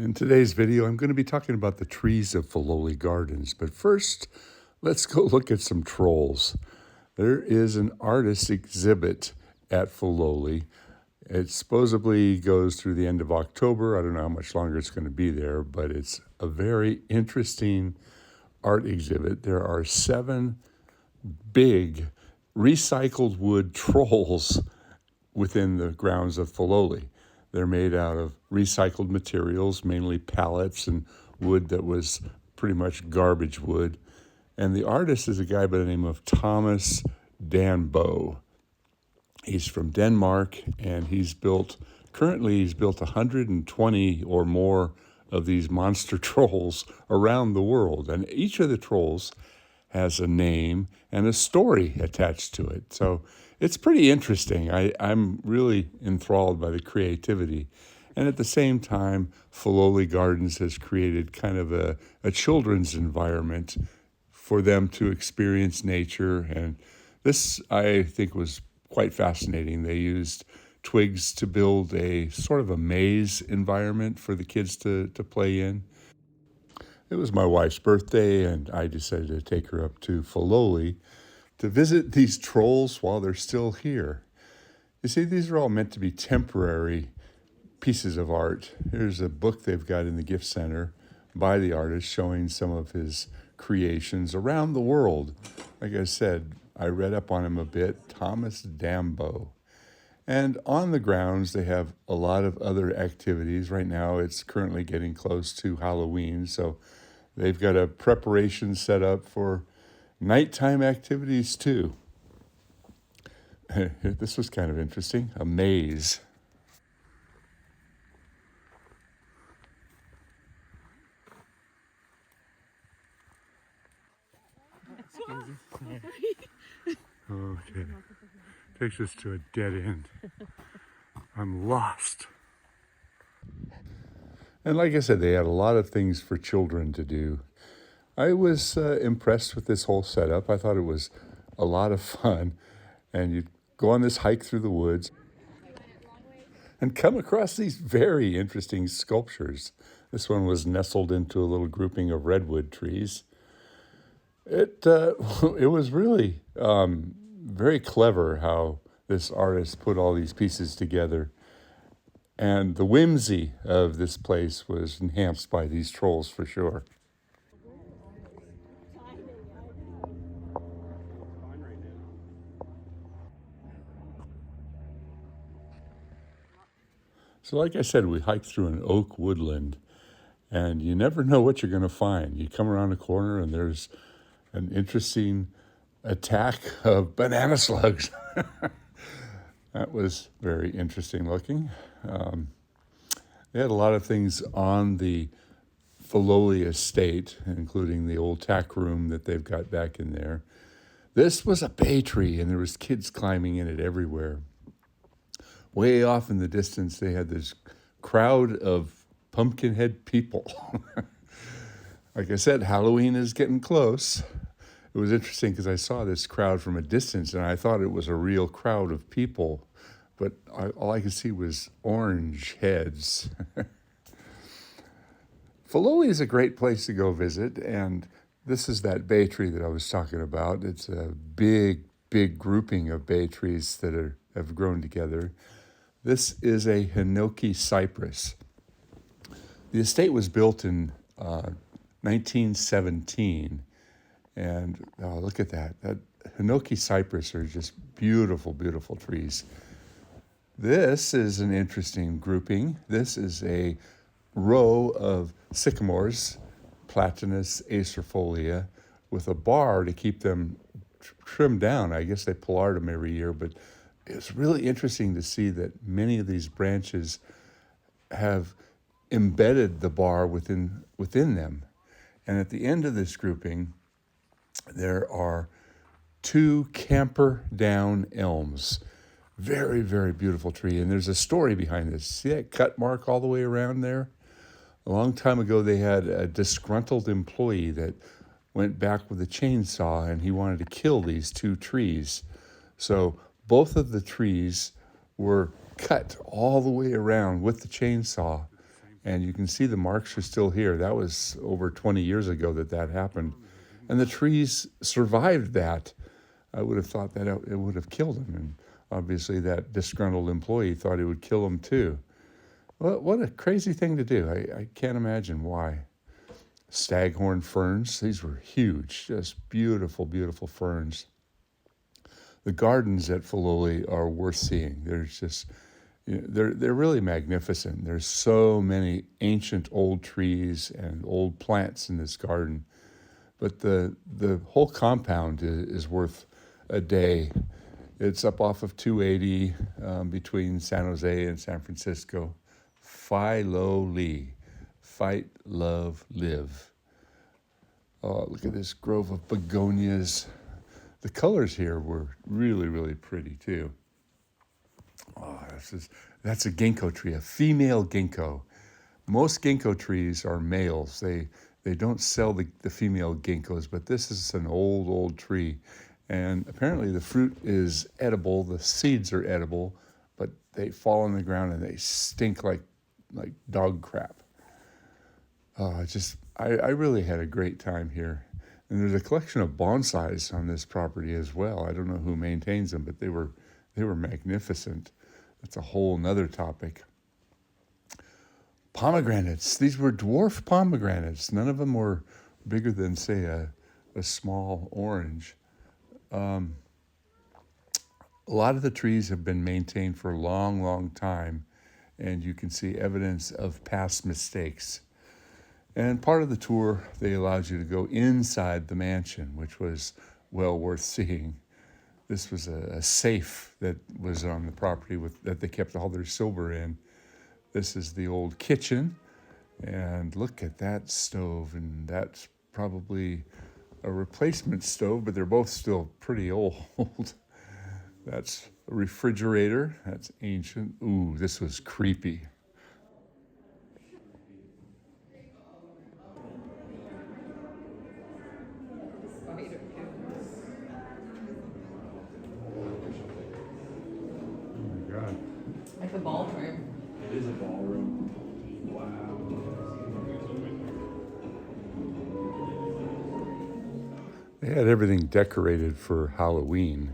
In today's video, I'm going to be talking about the trees of Filoli Gardens. But first, let's go look at some trolls. There is an artist exhibit at Filoli. It supposedly goes through the end of October. I don't know how much longer it's going to be there, but it's a very interesting art exhibit. There are 7 big recycled wood trolls within the grounds of Filoli. They're made out of recycled materials, mainly pallets and wood that was pretty much garbage wood. And the artist is a guy by the name of Thomas Dambo. He's from Denmark, and currently he's built 120 or more of these monster trolls around the world. And each of the trolls has a name and a story attached to it. So it's pretty interesting. I'm really enthralled by the creativity. And at the same time, Filoli Gardens has created kind of a children's environment for them to experience nature. And this, I think, was quite fascinating. They used twigs to build a sort of a maze environment for the kids to play in. It was my wife's birthday, and I decided to take her up to Filoli to visit these trolls while they're still here. You see, these are all meant to be temporary pieces of art. Here's a book they've got in the gift center by the artist showing some of his creations around the world. Like I said, I read up on him a bit, Thomas Dambo. And on the grounds, they have a lot of other activities. Right now, it's currently getting close to Halloween, so they've got a preparation set up for nighttime activities too. This was kind of interesting, a maze. Okay, takes us to a dead end. I'm lost. And like I said, they had a lot of things for children to do. I was impressed with this whole setup. I thought it was a lot of fun. And you'd go on this hike through the woods and come across these very interesting sculptures. This one was nestled into a little grouping of redwood trees. It was really very clever how this artist put all these pieces together. And the whimsy of this place was enhanced by these trolls for sure. So like I said, we hiked through an oak woodland, and you never know what you're going to find. You come around a corner and there's an interesting attack of banana slugs. That was very interesting looking. They had a lot of things on the Filoli estate, including the old tack room that they've got back in there. This was a bay tree, and there was kids climbing in it everywhere. Way off in the distance, they had this crowd of pumpkin-head people. Like I said, Halloween is getting close. It was interesting because I saw this crowd from a distance, and I thought it was a real crowd of people, but all I could see was orange heads. Filoli is a great place to go visit, and this is that bay tree that I was talking about. It's a big, big grouping of bay trees that have grown together. This is a hinoki cypress. The estate was built in 1917, and look at that. That hinoki cypress are just beautiful, beautiful trees. This is an interesting grouping. This is a row of sycamores, Platanus acerfolia, with a bar to keep them trimmed down. I guess they pullard them every year, but it's really interesting to see that many of these branches have embedded the bar within them. And at the end of this grouping, there are 2 camper down elms. Very, very beautiful tree. And there's a story behind this. See that cut mark all the way around there? A long time ago, they had a disgruntled employee that went back with a chainsaw, and he wanted to kill these 2 trees. So both of the trees were cut all the way around with the chainsaw And you can see the marks are still here. That was over 20 years ago that happened. And the trees survived that. I would have thought that it would have killed him. And obviously that disgruntled employee thought it would kill him too. Well, what a crazy thing to do. I can't imagine why. Staghorn ferns, these were huge, just beautiful, beautiful ferns. The gardens at Filoli are worth seeing. There's just, they're really magnificent. There's so many ancient old trees and old plants in this garden. But the whole compound is worth a day. It's up off of 280 between San Jose and San Francisco. Filoli, fight, love, live. Oh, look at this grove of begonias. The colors here were really, really pretty too. Oh, that's a ginkgo tree, a female ginkgo. Most ginkgo trees are males. They don't sell the female ginkgos, but this is an old tree. And apparently the fruit is edible, the seeds are edible, but they fall on the ground and they stink like dog crap. I really had a great time here. And there's a collection of bonsais on this property as well. I don't know who maintains them, but they were magnificent. That's a whole nother topic. Pomegranates. These were dwarf pomegranates. None of them were bigger than, say, a small orange. A lot of the trees have been maintained for a long, long time, and you can see evidence of past mistakes. And part of the tour, they allowed you to go inside the mansion, which was well worth seeing. This was a safe that was on the property that they kept all their silver in. This is the old kitchen, and look at that stove, and that's probably a replacement stove, but they're both still pretty old. That's a refrigerator. That's ancient. Ooh, this was creepy. Oh my God. Like a ballroom. It is a ballroom. Wow. They had everything decorated for Halloween.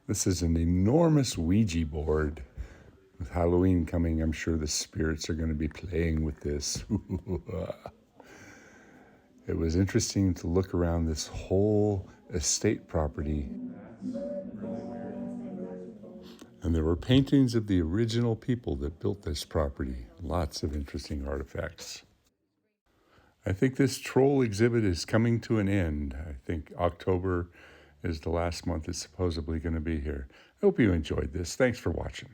This is an enormous Ouija board. With Halloween coming, I'm sure the spirits are going to be playing with this. It was interesting to look around this whole estate property. And there were paintings of the original people that built this property. Lots of interesting artifacts. I think this troll exhibit is coming to an end. I think October is the last month it's supposedly going to be here. I hope you enjoyed this. Thanks for watching.